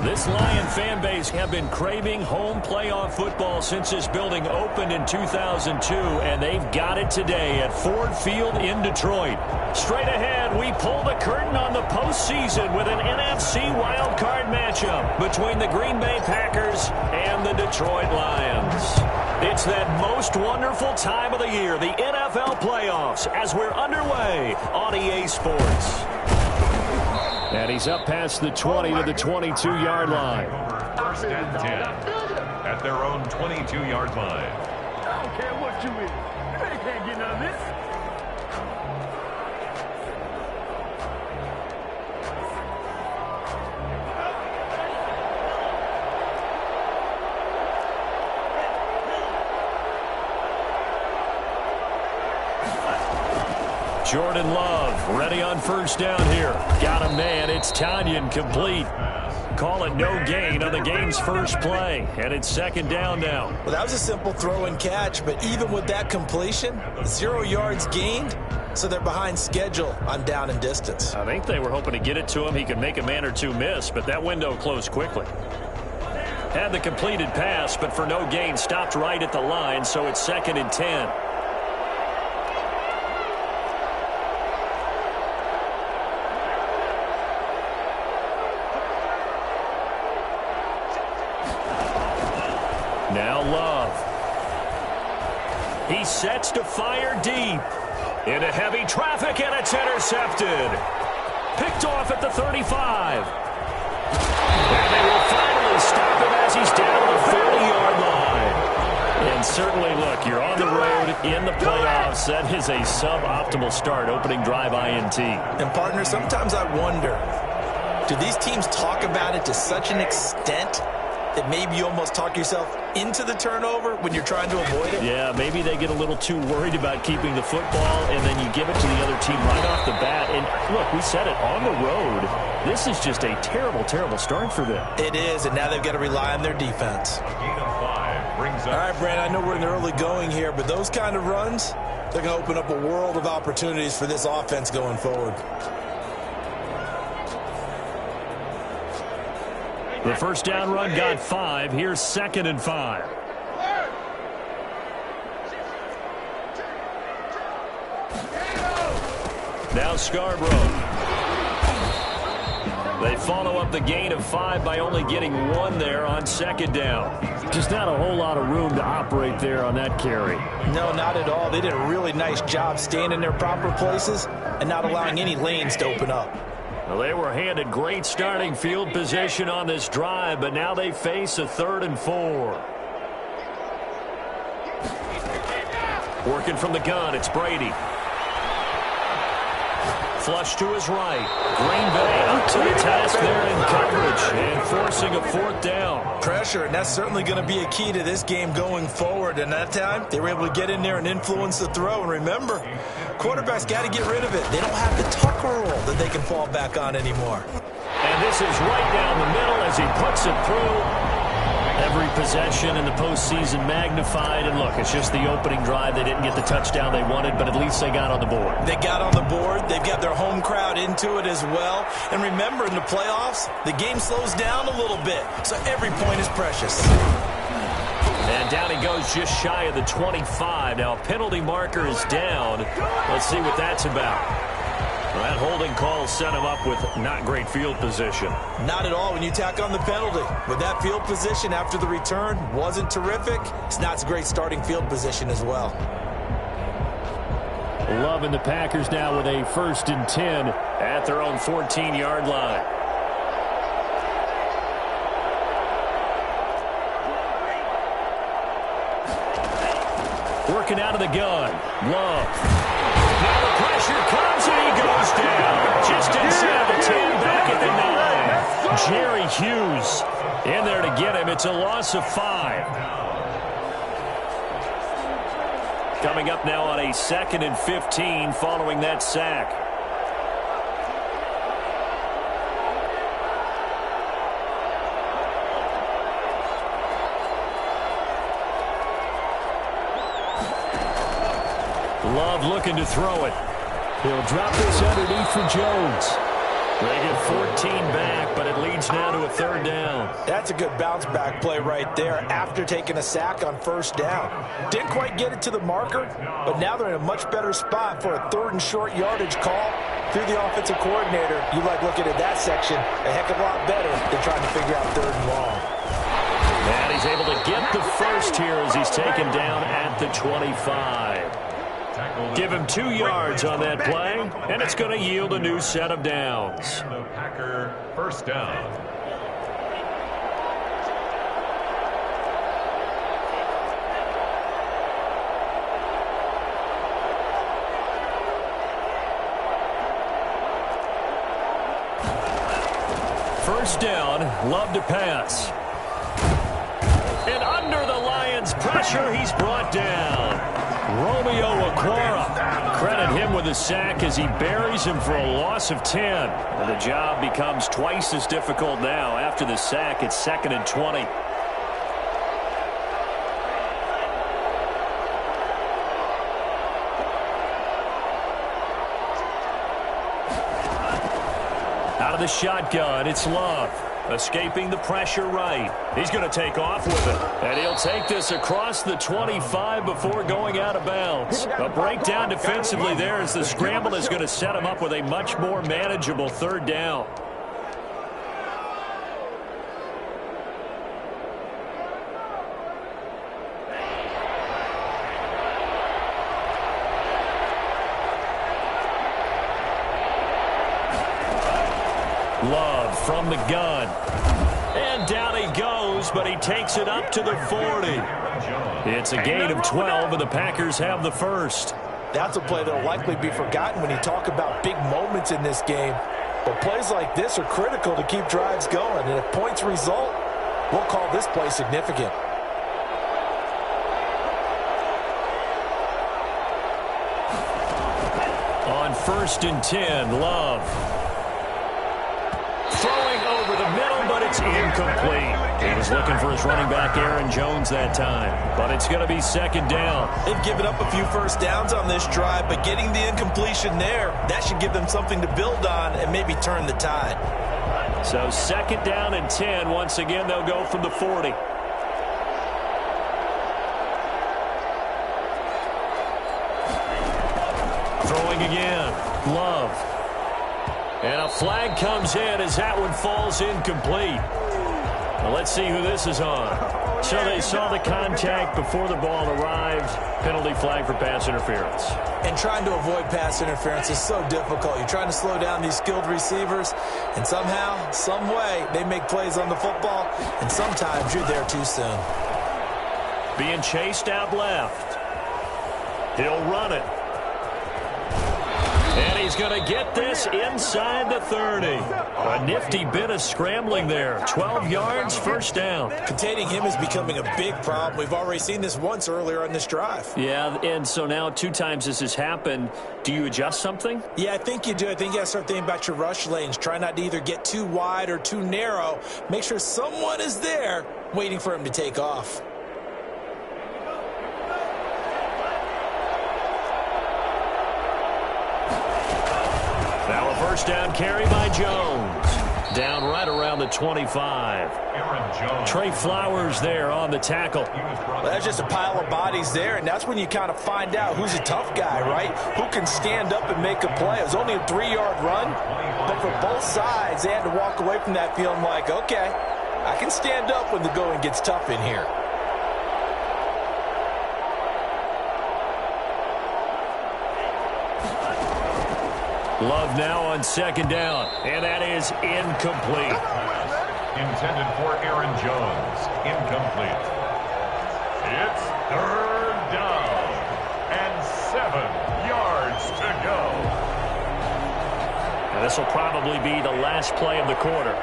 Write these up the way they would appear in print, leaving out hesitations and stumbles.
This Lion fan base have been craving home playoff football since this building opened in 2002, and they've got it today at Ford Field in Detroit. Straight ahead, we pull the curtain on the postseason with an NFC wildcard matchup between the Green Bay Packers and the Detroit Lions. It's that most wonderful time of the year, the NFL playoffs, as we're underway on EA Sports. And he's up past the 20 to the 22-yard line. First and 10 at their own 22-yard line. I don't care what you is. They can't get none of this. Jordan Love ready on first down here. Got a man. It's Tanyan complete. Call it no gain on the game's first play. And it's second down now. Well, that was a simple throw and catch, but even with that completion, 0 yards gained, so they're behind schedule on down and distance. I think they were hoping to get it to him. He could make a man or two miss, but that window closed quickly. Had the completed pass, but for no gain, stopped right at the line, so it's second and 10. Now Love. He sets to fire deep. Into heavy traffic, and it's intercepted. Picked off at the 35. And they will finally stop him as he's down the 40-yard line. And certainly, look, you're on the road in the playoffs. That is a suboptimal start, opening drive INT. And, partner, sometimes I wonder, do these teams talk about it to such an extent that maybe you almost talk yourself into the turnover when you're trying to avoid it? Yeah, maybe they get a little too worried about keeping the football, and then you give it to the other team right off the bat. And, look, we said it, on the road, this is just a terrible, terrible start for them. It is, and now they've got to rely on their defense. A gain of 5 brings up. All right, Brandon, I know we're in the early going here, but those kind of runs, they're going to open up a world of opportunities for this offense going forward. The first down run got 5. Here's second and 5. Now Scarborough. They follow up the gain of 5 by only getting 1 there on second down. Just not a whole lot of room to operate there on that carry. No, not at all. They did a really nice job staying in their proper places and not allowing any lanes to open up. Well, they were handed great starting field position on this drive, but now they face a 3rd and 4. Working from the gun, it's Brady. Flush to his right. Green Bay up to the task there in coverage and forcing a 4th down. Pressure, and that's certainly going to be a key to this game going forward. And that time, they were able to get in there and influence the throw. And remember, quarterbacks got to get rid of it. They don't have the tuck roll that they can fall back on anymore. And this is right down the middle as he puts it through. Every possession in the postseason magnified. And look, it's just the opening drive. They didn't get the touchdown they wanted, but at least they got on the board. They got on the board. They've got their home crowd into it as well. And remember, in the playoffs, the game slows down a little bit. So every point is precious. And down he goes just shy of the 25. Now, penalty marker is down. Let's see what that's about. Well, that holding call set him up with not great field position. Not at all when you tack on the penalty. With that field position after the return wasn't terrific. It's not a great starting field position as well. Love and the Packers now with a 1st and 10 at their own 14-yard line. Working out of the gun. Love. Now the pressure comes and he goes down. Just inside the 10, back at the 9. Jerry Hughes in there to get him. It's a loss of 5. Coming up now on a 2nd and 15 following that sack. Love looking to throw it. He'll drop this underneath for Jones. They get 14 back, but it leads now to a third down. That's a good bounce-back play right there after taking a sack on first down. Didn't quite get it to the marker, but now they're in a much better spot for a third and short yardage call. Through the offensive coordinator, you like looking at that section a heck of a lot better than trying to figure out third and long. And he's able to get the first here as he's taken down at the 25. Give him 2 yards on that play, and it's going to yield a new set of downs. The Packer first down. First down, Love to pass. And under the Lions' pressure, he's brought down. Romeo Okwara. Credit him with a sack as he buries him for a loss of 10. And the job becomes twice as difficult now. After the sack, it's 2nd and 20. Out of the shotgun, it's Love. Escaping the pressure right. He's going to take off with it. And he'll take this across the 25 before going out of bounds. A breakdown defensively there as the scramble is going to set him up with a much more manageable third down. Love from the gun. And down he goes, but he takes it up to the 40. It's a gain of 12, and the Packers have the first. That's a play that will likely be forgotten when you talk about big moments in this game. But plays like this are critical to keep drives going. And if points result, we'll call this play significant. On 1st and 10, Love. Throwing over the middle, but it's incomplete. He was looking for his running back, Aaron Jones, that time. But it's going to be 2nd down. They've given up a few first downs on this drive, but getting the incompletion there, that should give them something to build on and maybe turn the tide. So 2nd down and 10. Once again, they'll go from the 40. Throwing again. Love. And a flag comes in as that one falls incomplete. Well, let's see who this is on. So they saw the contact before the ball arrived. Penalty flag for pass interference. And trying to avoid pass interference is so difficult. You're trying to slow down these skilled receivers, and somehow, some way, they make plays on the football, and sometimes you're there too soon. Being chased out left. He'll run it. And he's going to get this inside the 30. A nifty bit of scrambling there. 12 yards, first down. Containing him is becoming a big problem. We've already seen this once earlier on this drive. Yeah, and so now 2 times this has happened. Do you adjust something? Yeah, I think you do. I think you got to start thinking about your rush lanes. Try not to either get too wide or too narrow. Make sure someone is there waiting for him to take off. Now a first down carry by Jones. Down right around the 25. Aaron Jones. Trey Flowers there on the tackle. Well, that's just a pile of bodies there, and that's when you kind of find out who's a tough guy, right? Who can stand up and make a play. It was only a 3-yard run, but for both sides, they had to walk away from that feeling like, okay, I can stand up when the going gets tough in here. Love now on 2nd down, and that is incomplete. Intended for Aaron Jones. Incomplete. It's 3rd down and 7 yards to go. And this will probably be the last play of the quarter.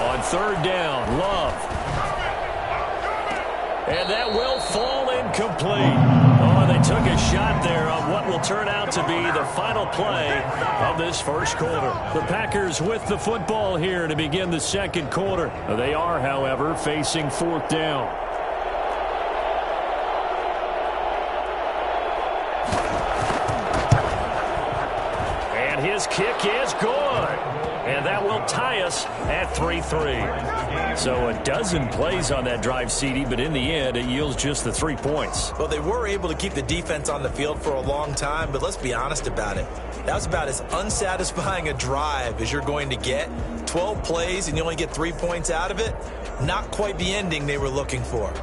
On 3rd down, Love. And that will fall incomplete. Oh, they took a shot there on what will turn out to be the final play of this first quarter. The Packers with the football here to begin the second quarter. They are, however, facing 4th down. his kick is good. And that will tie us at 3-3. So a dozen plays on that drive, CD, but in the end, it yields just the 3 points. Well, they were able to keep the defense on the field for a long time, but let's be honest about it. That was about as unsatisfying a drive as you're going to get. 12 plays and you only get 3 points out of it. Not quite the ending they were looking for.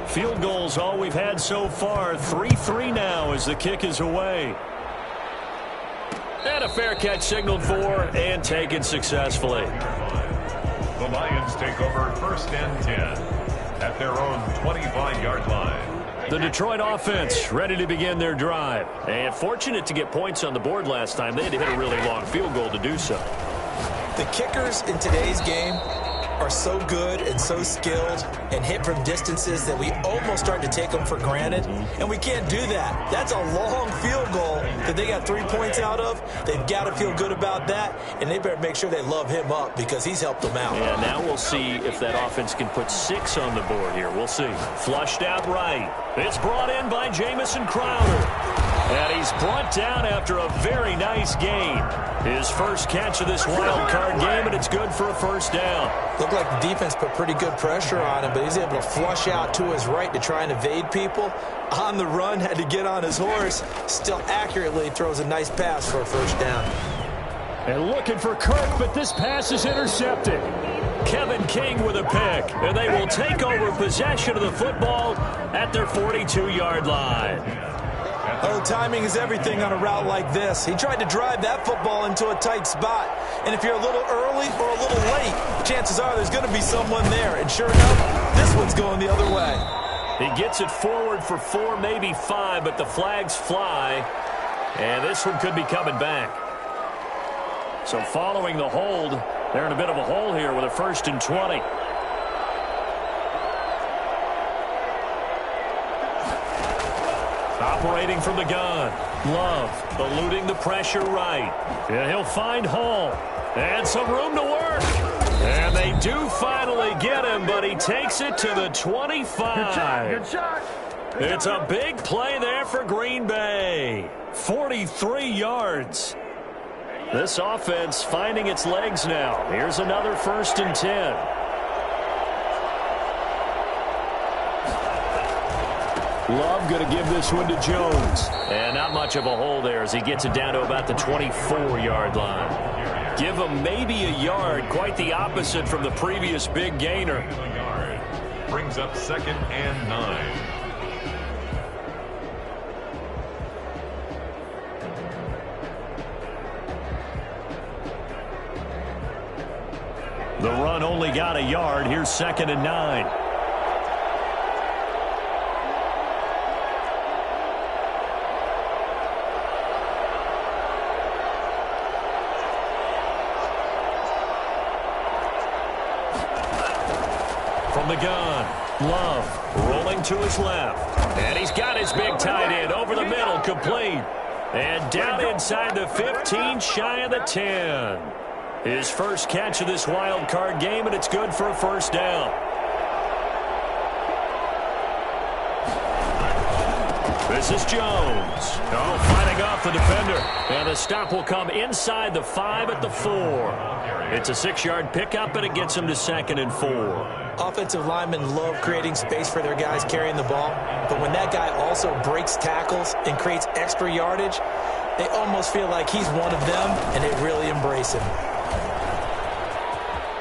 Field goals all we've had so far. 3-3 now as the kick is away. And a fair catch signaled for and taken successfully. The Lions take over 1st and 10 at their own 25-yard line. The Detroit offense ready to begin their drive. And fortunate to get points on the board last time. They had to hit a really long field goal to do so. The kickers in today's game are so good and so skilled and hit from distances that we almost start to take them for granted, and we can't do that. That's a long field goal that they got 3 points out of. They've got to feel good about that, and they better make sure they love him up because he's helped them out. Yeah, now we'll see if that offense can put 6 on the board here. We'll see. Flushed out right. It's brought in by Jamison Crowder. And he's brought down after a very nice gain. His first catch of this wild card game, and it's good for a first down. Looked like the defense put pretty good pressure on him, but he's able to flush out to his right to try and evade people. On the run, had to get on his horse. Still accurately throws a nice pass for a first down. And looking for Kirk, but this pass is intercepted. Kevin King with a pick, and they will take over possession of the football at their 42-yard line. Oh, timing is everything on a route like this. He tried to drive that football into a tight spot. And if you're a little early or a little late, chances are there's going to be someone there. And sure enough, this one's going the other way. He gets it forward for 4, maybe 5, but the flags fly. And this one could be coming back. So following the hold, they're in a bit of a hole here with a 1st and 20. Operating from the gun. Love eluding the pressure right. And he'll find Hall. And some room to work. And they do finally get him, but he takes it to the 25. Good shot. It's a big play there for Green Bay. 43 yards. This offense finding its legs now. Here's another 1st and 10. Love going to give this one to Jones. And not much of a hole there as he gets it down to about the 24-yard line. Give him maybe a yard, quite the opposite from the previous big gainer. Brings up 2nd and 9. The run only got a yard. Here's 2nd and 9. From the gun, Love rolling to his left. And he's got his big tight end over the middle, complete. And down inside the 15, shy of the 10. His first catch of this wild card game, and it's good for a first down. This is Jones. Oh, fighting off the defender. And the stop will come inside the 5 at the 4. It's a 6-yard pickup, and it gets him to 2nd and 4. Offensive linemen love creating space for their guys carrying the ball, but when that guy also breaks tackles and creates extra yardage, they almost feel like he's one of them, and they really embrace him.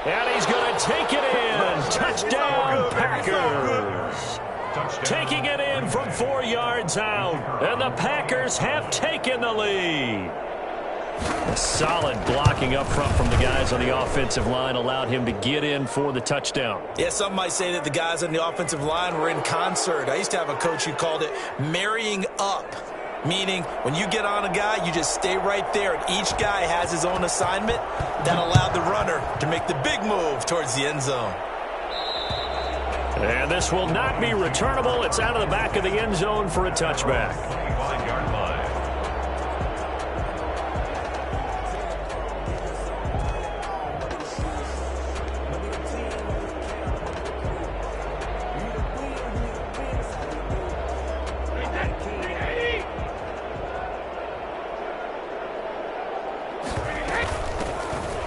And he's going to take it in. Touchdown, Packers. Taking it in from 4 yards out, and the Packers have taken the lead. A solid blocking up front from the guys on the offensive line allowed him to get in for the touchdown. Yeah, some might say that the guys on the offensive line were in concert. I used to have a coach who called it marrying up, meaning when you get on a guy, you just stay right there, and each guy has his own assignment. That allowed the runner to make the big move towards the end zone. And this will not be returnable. It's out of the back of the end zone for a touchback. 25-yard line.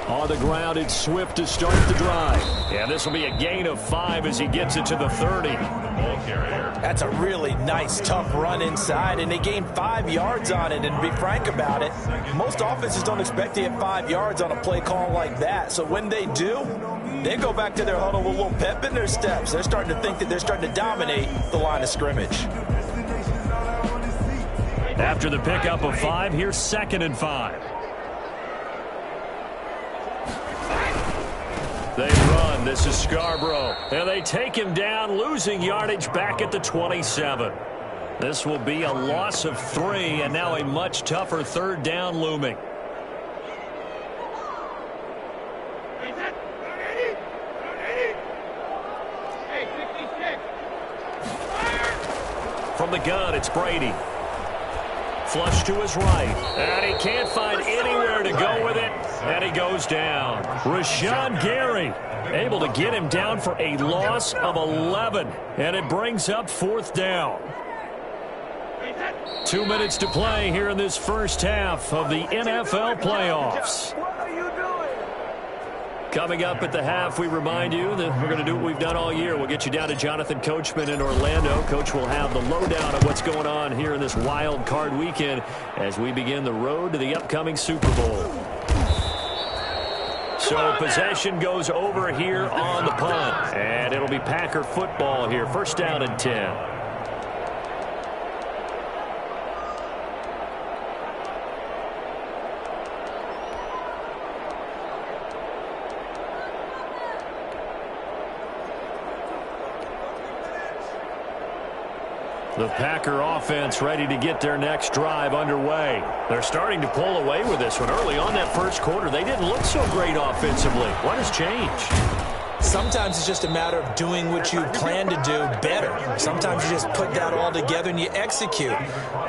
On the ground, it's Swift to start the drive. And this will be a gain of 5 as he gets it to the 30. That's a really nice, tough run inside, and they gained 5 yards on it. And to be frank about it, most offenses don't expect to get 5 yards on a play call like that. So when they do, they go back to their huddle with a little pep in their steps. They're starting to think that they're starting to dominate the line of scrimmage. After the pickup of 5, here's 2nd and 5. They run. This is Scarborough. And they take him down, losing yardage back at the 27. This will be a loss of 3, and now a much tougher 3rd down looming. From the gun, it's Brady. Flush to his right. And he can't find anywhere to go with it. And he goes down. Rashawn Gary able to get him down for a loss of 11. And it brings up 4th down. 2 minutes to play here in this first half of the NFL playoffs. Coming up at the half, we remind you that we're going to do what we've done all year. We'll get you down to Jonathan Coachman in Orlando. Coach will have the lowdown of what's going on here in this wild card weekend as we begin the road to the upcoming Super Bowl. So possession goes over here on the punt. And it'll be Packer football here. 1st down and 10. The Packer offense ready to get their next drive underway. They're starting to pull away with this one. Early on that first quarter, they didn't look so great offensively. What has changed? Sometimes it's just a matter of doing what you plan to do better. Sometimes you just put that all together and you execute.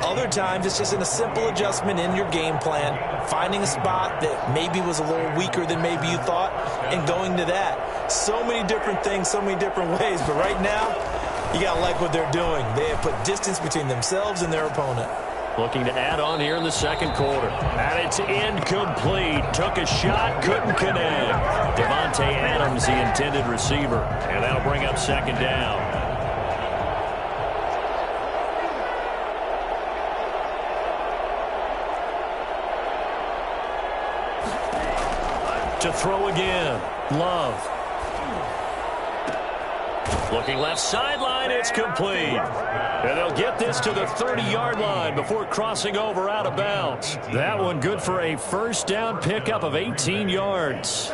Other times it's just a simple adjustment in your game plan, finding a spot that maybe was a little weaker than maybe you thought, and going to that. So many different things, so many different ways, but right now, you got to like what they're doing. They have put distance between themselves and their opponent. Looking to add on here in the second quarter. And it's incomplete. Took a shot, couldn't connect. Devontae Adams, the intended receiver. And that'll bring up 2nd down. To throw again. Love. Looking left sideline, it's complete. And they'll get this to the 30-yard line before crossing over out of bounds. That one good for a 1st down pickup of 18 yards.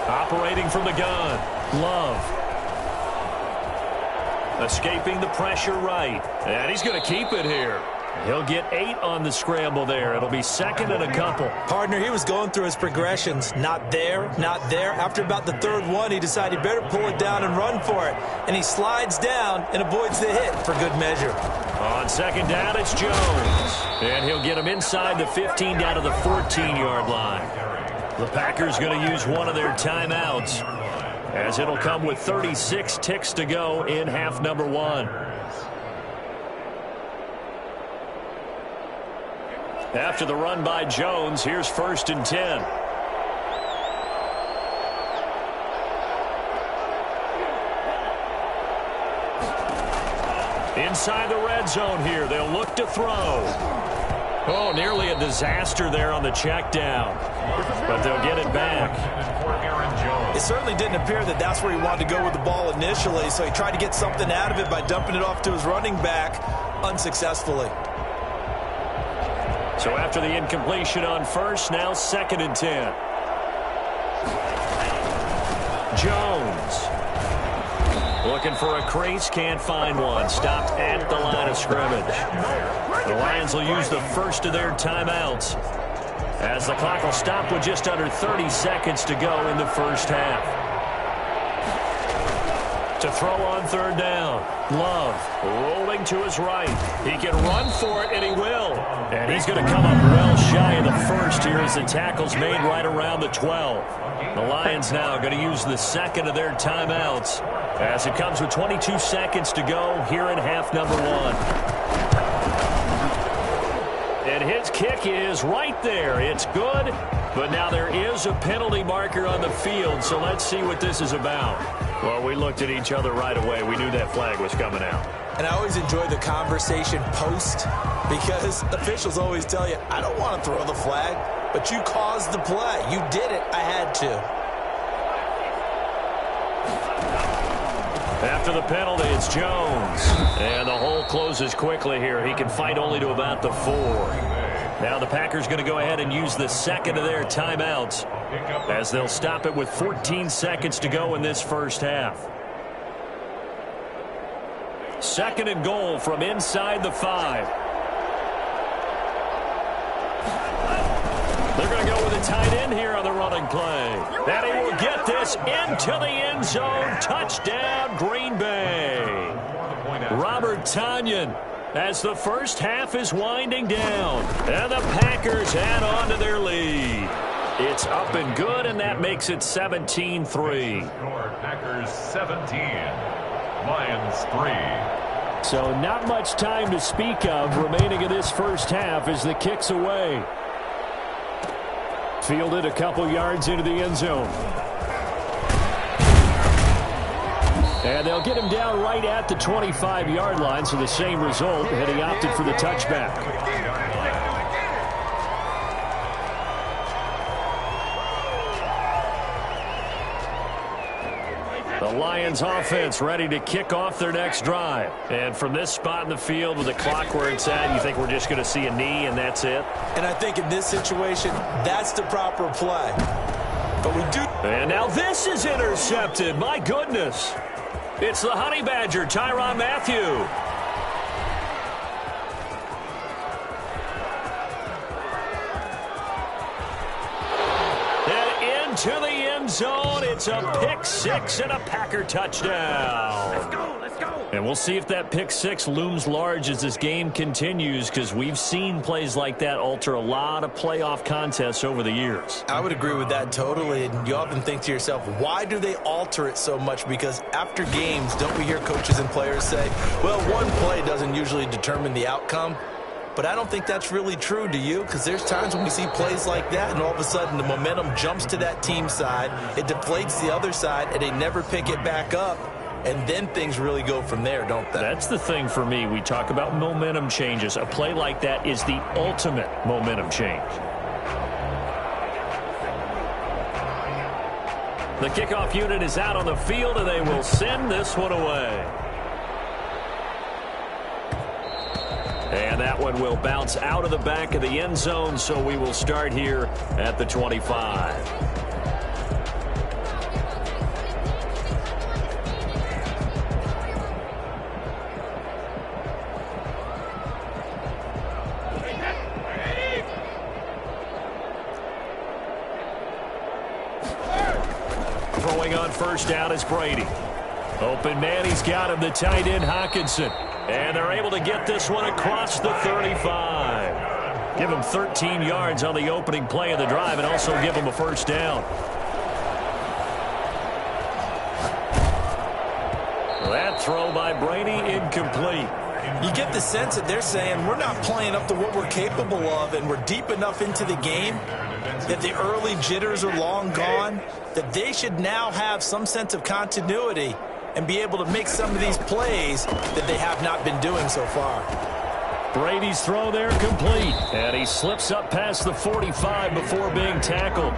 Operating from the gun, Love. Escaping the pressure right. And he's going to keep it here. He'll get 8 on the scramble there. It'll be 2nd and a couple. Partner, he was going through his progressions. Not there, not there. After about the 3rd one, he decided he better pull it down and run for it. And he slides down and avoids the hit for good measure. On 2nd down, it's Jones. And he'll get him inside the 15 down to the 14-yard line. The Packers going to use one of their timeouts, as it'll come with 36 ticks to go in half number 1. After the run by Jones, here's 1st and 10. Inside the red zone here, they'll look to throw. Oh, nearly a disaster there on the check down, but they'll get it back. It certainly didn't appear that that's where he wanted to go with the ball initially, so he tried to get something out of it by dumping it off to his running back unsuccessfully. So after the incompletion on 1st, now 2nd and 10. Jones. Looking for a crease, can't find one. Stopped at the line of scrimmage. The Lions will use the first of their timeouts, as the clock will stop with just under 30 seconds to go in the first half. To throw on third down. Love rolling to his right. He can run for it, and he will. And he's going to come up well shy of the first here as the tackle's made right around the 12. The Lions now going to use the second of their timeouts as it comes with 22 seconds to go here in half number one. And his kick is right there. It's good, but now there is a penalty marker on the field, so let's see what this is about. Well, we looked at each other right away. We knew that flag was coming out. And I always enjoy the conversation post, because officials always tell you, I don't want to throw the flag, but you caused the play. You did it. I had to. After the penalty, it's Jones. And the hole closes quickly here. He can fight only to about the 4. Now the Packers going to go ahead and use the second of their timeouts, as they'll stop it with 14 seconds to go in this first half. Second and goal from inside the 5. They're going to go with a tight end here on the running play. And he will get this into the end zone. Touchdown, Green Bay. Robert Tonyan, as the first half is winding down. And the Packers add on to their lead. It's up and good, and that makes it 17-3. Packers 17, Lions 3. So not much time to speak of remaining in this first half as the kick's away. Fielded a couple yards into the end zone. And they'll get him down right at the 25-yard line, so the same result, and he opted for the touchback. The Lions offense ready to kick off their next drive. And from this spot in the field with the clock where it's at, you think we're just going to see a knee and that's it? And I think in this situation, that's the proper play. But we do. And now this is intercepted. My goodness. It's the Honey Badger, Tyrann Mathieu. And into the end zone. It's a pick six and a Packer touchdown. Let's go, let's go. And we'll see if that pick six looms large as this game continues, because we've seen plays like that alter a lot of playoff contests over the years. I would agree with that totally. And you often think to yourself, why do they alter it so much? Because after games, don't we hear coaches and players say, well, one play doesn't usually determine the outcome? But I don't think that's really true, do you? Because there's times when we see plays like that, and all of a sudden the momentum jumps to that team side, it deflates the other side, and they never pick it back up. And then things really go from there, don't they? That's the thing for me. We talk about momentum changes. A play like that is the ultimate momentum change. The kickoff unit is out on the field, and they will send this one away. And that one will bounce out of the back of the end zone, so we will start here at the 25. Throwing on first down is Brady. Open man, he's got him, the tight end Hockenson. And they're able to get this one across the 35. Give him 13 yards on the opening play of the drive and also give him a first down. That throw by Brady incomplete. You get the sense that they're saying we're not playing up to what we're capable of, and we're deep enough into the game that the early jitters are long gone, that they should now have some sense of continuity and be able to make some of these plays that they have not been doing so far. Brady's throw there complete, and he slips up past the 45 before being tackled.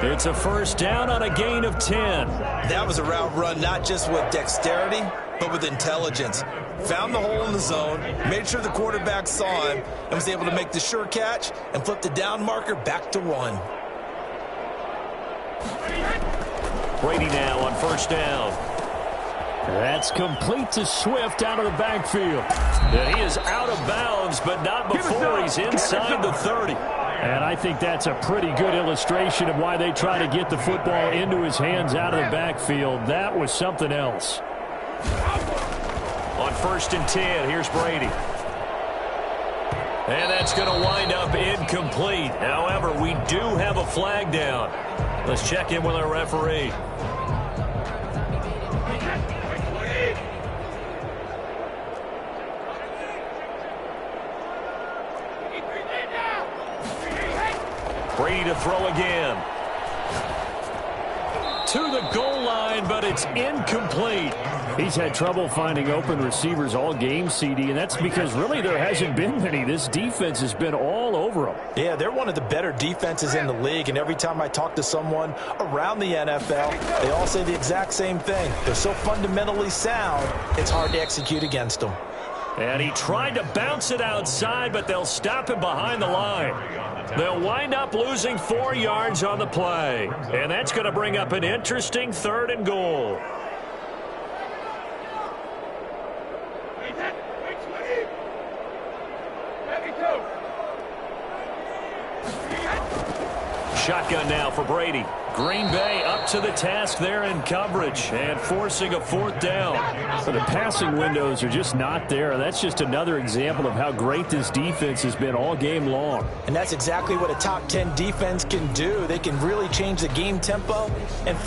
It's a first down on a gain of 10. That was a route run not just with dexterity, but with intelligence. Found the hole in the zone, made sure the quarterback saw him, and was able to make the sure catch and flip the down marker back to 1. Brady now on first down. That's complete to Swift out of the backfield. And he is out of bounds, but not before he's inside the 30. And I think that's a pretty good illustration of why they try to get the football into his hands out of the backfield. That was something else. On 1st and 10, here's Brady. And that's going to wind up incomplete. However, we do have a flag down. Let's check in with our referee. Brady to throw again. To the goal line, but it's incomplete. He's had trouble finding open receivers all game, CD, and that's because really there hasn't been many. This defense has been all over them. Yeah, they're one of the better defenses in the league, and every time I talk to someone around the NFL, they all say the exact same thing. They're so fundamentally sound, it's hard to execute against them. And he tried to bounce it outside, but they'll stop him behind the line. They'll wind up losing 4 yards on the play. And that's going to bring up an interesting 3rd and goal. Shotgun now for Brady. Green Bay up to the task there in coverage and forcing a 4th down. So the passing windows are just not there. That's just another example of how great this defense has been all game long. And that's exactly what a top 10 defense can do. They can really change the game tempo and